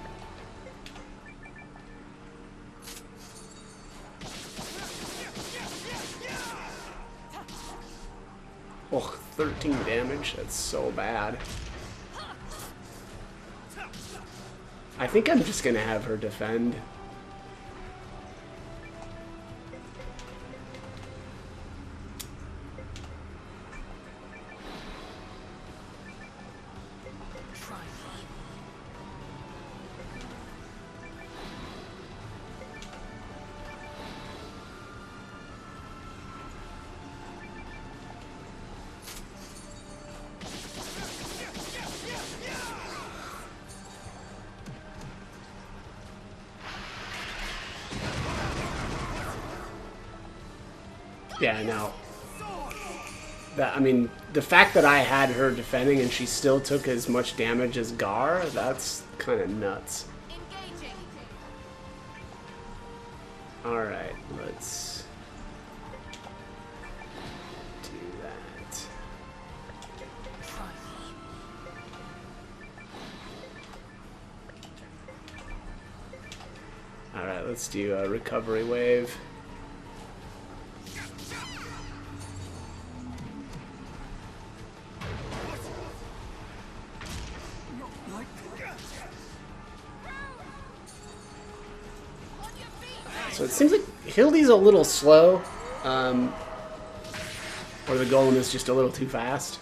Oh, 13 damage. That's so bad. I think I'm just gonna have her defend. Yeah, now, that, I mean, the fact that I had her defending and she still took as much damage as Gar, that's kind of nuts. Engaging. Alright, let's do that. Alright, let's do a recovery wave. So it seems like Hildy's a little slow, or the golem is just a little too fast.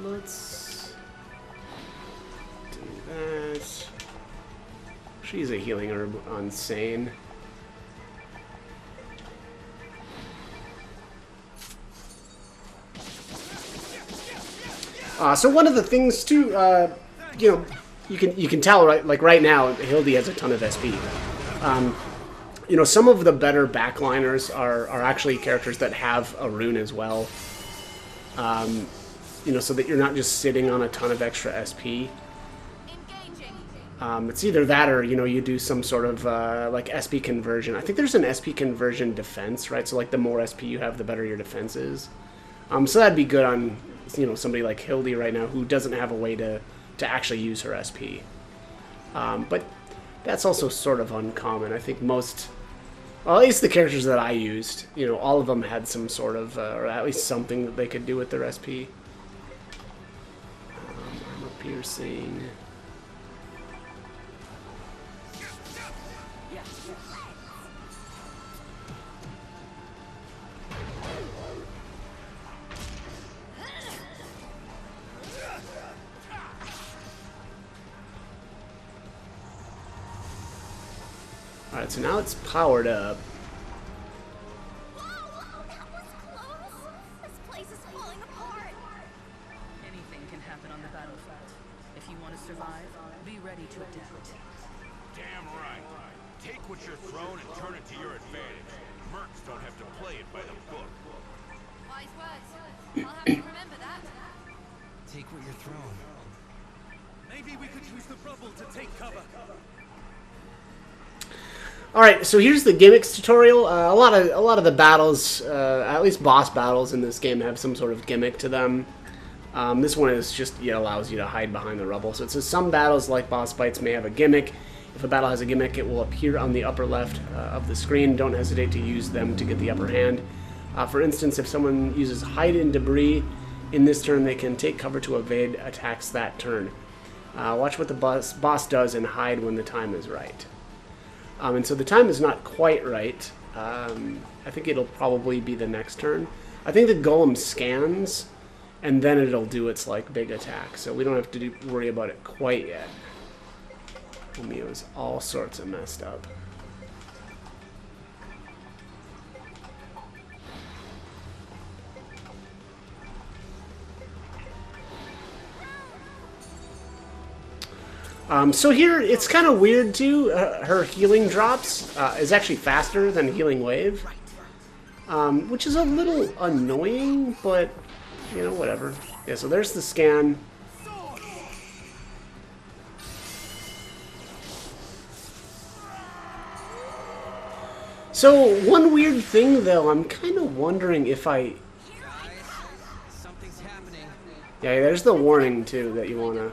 Let's do that. She's a healing herb on Sane. So one of the things too, you know, you can tell right now Hildy has a ton of SP. You know, some of the better backliners are actually characters that have a rune as well. you know, so that you're not just sitting on a ton of extra SP. It's either that or, you know, you do some sort of like SP conversion. I think there's an SP conversion defense, right? So like the more SP you have, the better your defense is. So that'd be good on, you know, somebody like Hildy right now who doesn't have a way to actually use her SP. But that's also sort of uncommon. I think most, well, at least the characters that I used, you know, all of them had some sort of, or at least something that they could do with their SP. Armor piercing. Alright, so now it's powered up. Whoa, that was close. This place is falling apart. Anything can happen on the battlefield. If you want to survive, be ready to adapt. Damn right. Take what you're thrown and turn it to your advantage. Mercs don't have to play it by the book. Wise words. I'll have to remember that. Take what you're thrown. Maybe we could use the rubble to take cover. Alright, so here's the gimmicks tutorial. A lot of the battles, at least boss battles in this game, have some sort of gimmick to them. This one is just, it allows you to hide behind the rubble. So it says some battles, like boss fights, may have a gimmick. If a battle has a gimmick, it will appear on the upper left of the screen. Don't hesitate to use them to get the upper hand. For instance, if someone uses hide in debris in this turn, they can take cover to evade attacks that turn. Watch what the boss does and hide when the time is right. And so the time is not quite right. I think it'll probably be the next turn. I think the golem scans, and then it'll do its like big attack. So we don't have to worry about it quite yet. Mio's all sorts of messed up. So here, it's kind of weird too. Her healing drops is actually faster than Healing Wave, which is a little annoying, but, you know, whatever. Yeah, so there's the scan. So, one weird thing, though, I'm kind of wondering if I... Something's happening. Yeah, there's the warning, too, that you want to...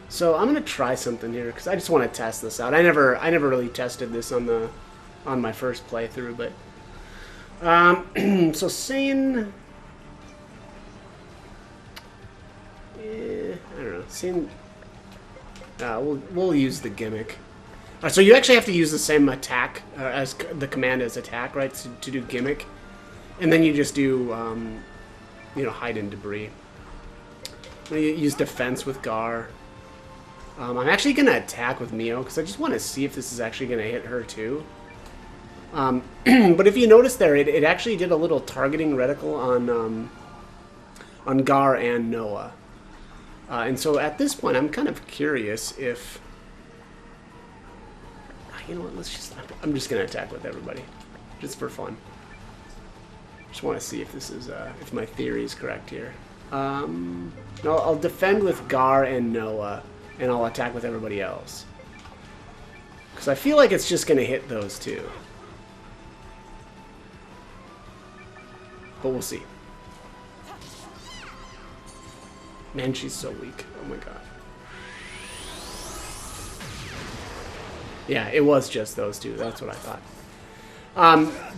So I'm gonna try something here because I just want to test this out. I never really tested this on my first playthrough, but so Sane, I don't know. Sane, we'll use the gimmick. So you actually have to use the same attack as the command as attack, right? To do gimmick, and then you just do you know, hide in debris. You use defense with Gar. I'm actually going to attack with Mio because I just want to see if this is actually going to hit her too. But if you notice there, it actually did a little targeting reticle on Gar and Noah. And so at this point, I'm kind of curious if... You know what, I'm just going to attack with everybody. Just for fun. Just want to see if this is, if my theory is correct here. No, I'll defend with Gar and Noah. And I'll attack with everybody else. Because I feel like it's just going to hit those two. But we'll see. Man, she's so weak. Oh my god. Yeah, it was just those two. That's what I thought.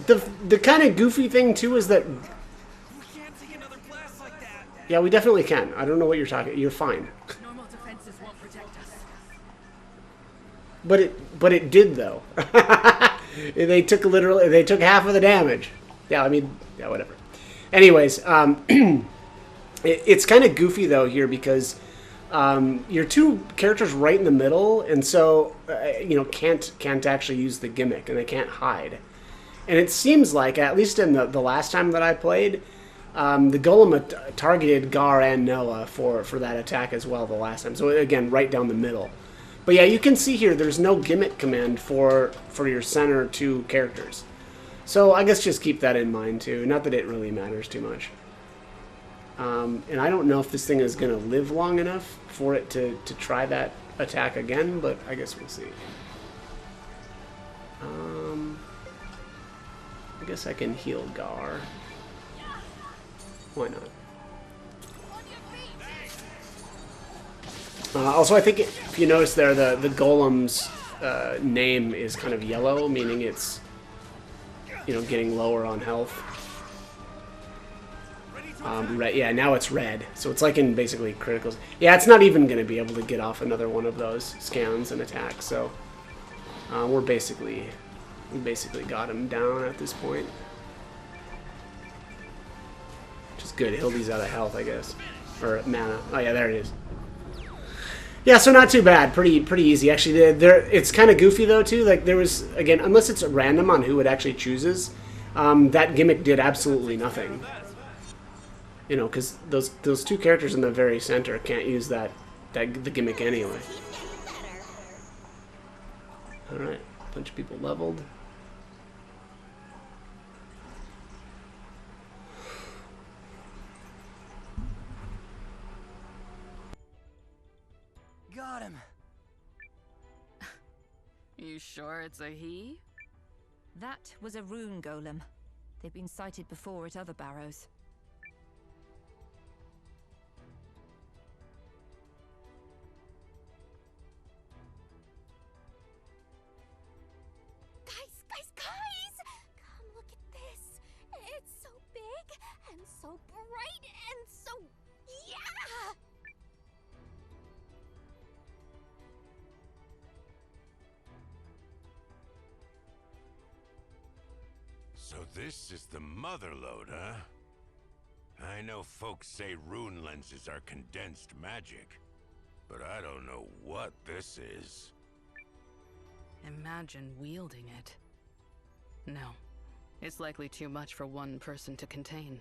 The kind of goofy thing, too, is that... We can't take another blast like that. Yeah, we definitely can. I don't know what you're talking... You're fine. Normal defenses won't protect us. But it did though. They took half of the damage. Yeah, I mean, yeah, whatever. Anyways, it's kind of goofy though here because your two characters right in the middle, and so you know, can't actually use the gimmick, and they can't hide. And it seems like, at least in the last time that I played, the golem targeted Gar and Noah for that attack as well the last time. So again, right down the middle. But yeah, you can see here there's no gimmick command for your center two characters. So I guess just keep that in mind too. Not that it really matters too much. And I don't know if this thing is going to live long enough for it to try that attack again, but I guess we'll see. I guess I can heal Gar. Why not? Also, I think if you notice there, the golem's name is kind of yellow, meaning it's, you know, getting lower on health. Red, yeah, now it's red, so it's like in basically criticals. Yeah, it's not even going to be able to get off another one of those scans and attacks. So we basically got him down at this point, which is good. Hildy's out of health, I guess, or mana. Oh yeah, there it is. Yeah, so not too bad. Pretty easy actually. It's kind of goofy though too. Like there was, again, unless it's random on who it actually chooses, that gimmick did absolutely nothing. You know, because those two characters in the very center can't use the gimmick anyway. All right, bunch of people leveled. Got him. You sure it's a he? That was a rune golem. They've been sighted before at other barrows. Guys! Come look at this. It's so big and so bright and so... yeah! So this is the mother lode, huh? I know folks say rune lenses are condensed magic, but I don't know what this is. Imagine wielding it. No, it's likely too much for one person to contain.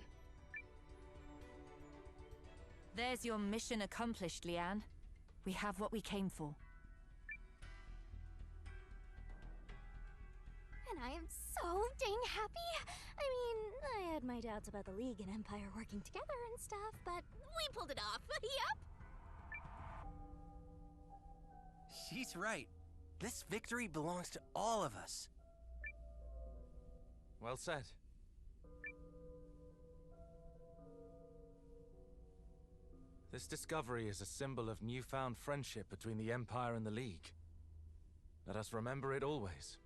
There's your mission accomplished, Leanne. We have what we came for. And I am so dang happy. I mean, I had my doubts about the League and Empire working together and stuff, but we pulled it off. Yep. She's right. This victory belongs to all of us. Well said. This discovery is a symbol of newfound friendship between the Empire and the League. Let us remember it always.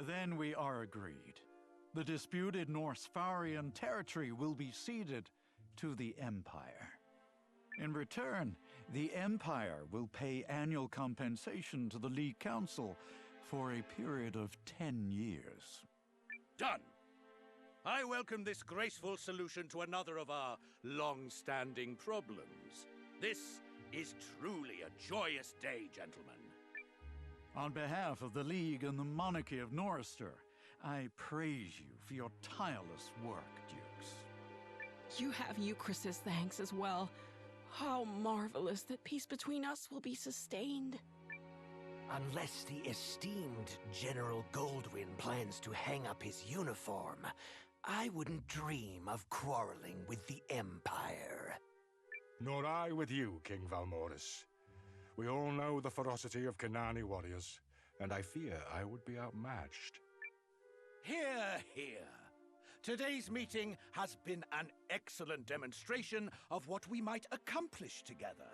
Then we are agreed. The disputed Norse-Farian territory will be ceded to the Empire. In return, the Empire will pay annual compensation to the League Council for a period of 10 years. Done! I welcome this graceful solution to another of our long-standing problems. This is truly a joyous day, gentlemen. On behalf of the League and the monarchy of Norrister, I praise you for your tireless work, Dukes. You have Euchrist's thanks as well. How marvelous that peace between us will be sustained. Unless the esteemed General Goldwyn plans to hang up his uniform, I wouldn't dream of quarreling with the Empire. Nor I with you, King Valmoris. We all know the ferocity of Kanani warriors, and I fear I would be outmatched. Hear, hear. Today's meeting has been an excellent demonstration of what we might accomplish together.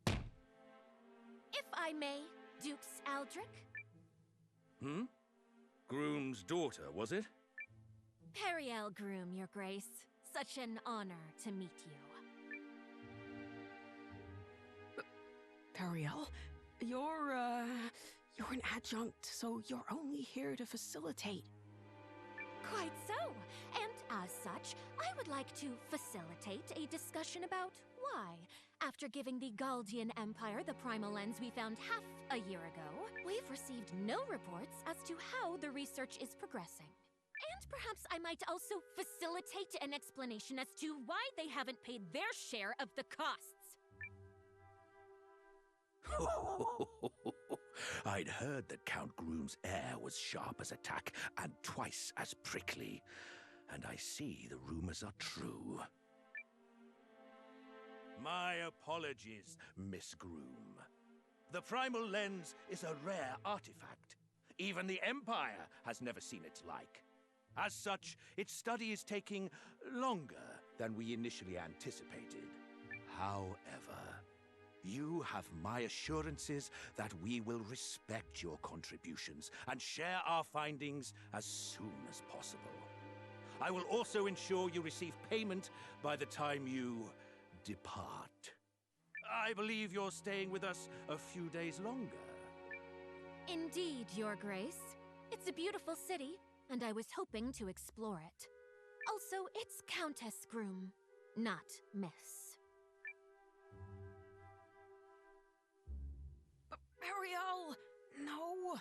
If I may, Dukes Aldrich. Groom's daughter, was it? Periel Groom, Your Grace. Such an honor to meet you. Periel, you're an adjunct, so you're only here to facilitate. Quite so. And as such, I would like to facilitate a discussion about why, after giving the Galdian Empire the primal lens we found half a year ago, we've received no reports as to how the research is progressing. And perhaps I might also facilitate an explanation as to why they haven't paid their share of the costs. I'd heard that Count Groom's air was sharp as a tack and twice as prickly. And I see the rumors are true. My apologies, Miss Groom. The primal lens is a rare artifact. Even the Empire has never seen its like. As such, its study is taking longer than we initially anticipated. However, you have my assurances that we will respect your contributions and share our findings as soon as possible. I will also ensure you receive payment by the time you depart. I believe you're staying with us a few days longer. Indeed, Your Grace. It's a beautiful city, and I was hoping to explore it. Also, it's Countess Groom, not Miss. Ariel! No!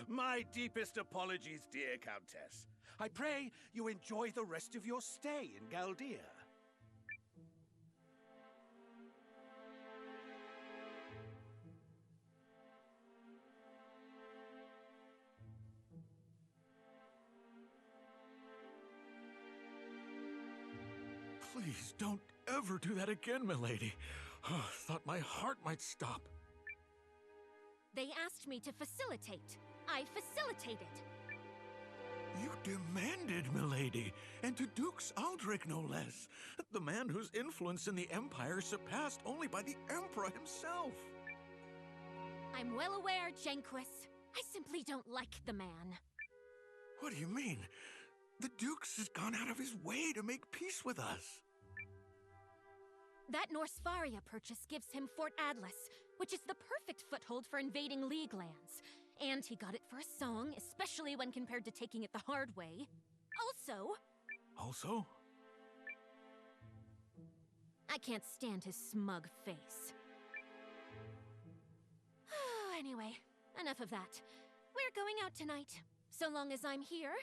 My deepest apologies, dear Countess. I pray you enjoy the rest of your stay in Galdea. Please don't ever do that again, milady. Oh, thought my heart might stop. They asked me to facilitate. I facilitated. You demanded, milady, and to Dukes Aldrich no less. The man whose influence in the Empire surpassed only by the Emperor himself. I'm well aware, Janquis. I simply don't like the man. What do you mean? The Dukes has gone out of his way to make peace with us. That Norsfaria purchase gives him Fort Atlas, which is the perfect foothold for invading League lands. And he got it for a song, especially when compared to taking it the hard way. Also? I can't stand his smug face. Anyway, enough of that. We're going out tonight. So long as I'm here,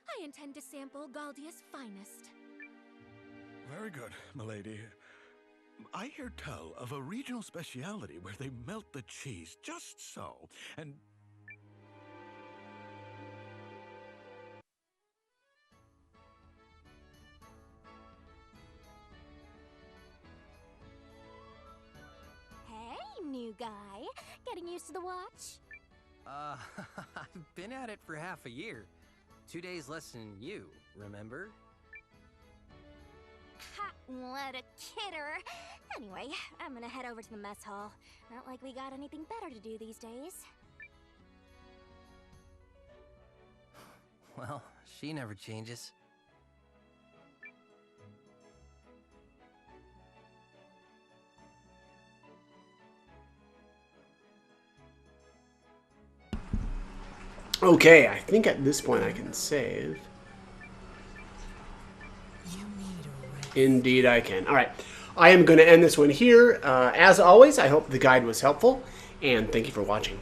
I intend to sample Galdia's finest. Very good, milady. I hear tell of a regional speciality where they melt the cheese just so, and... Hey, new guy. Getting used to the watch? I've been at it for half a year. 2 days less than you, remember? Ha! What a kidder! Anyway, I'm gonna head over to the mess hall. Not like we got anything better to do these days. Well, she never changes. Okay, I think at this point I can save. Indeed I can. Alright, I am going to end this one here. As always, I hope the guide was helpful, and thank you for watching.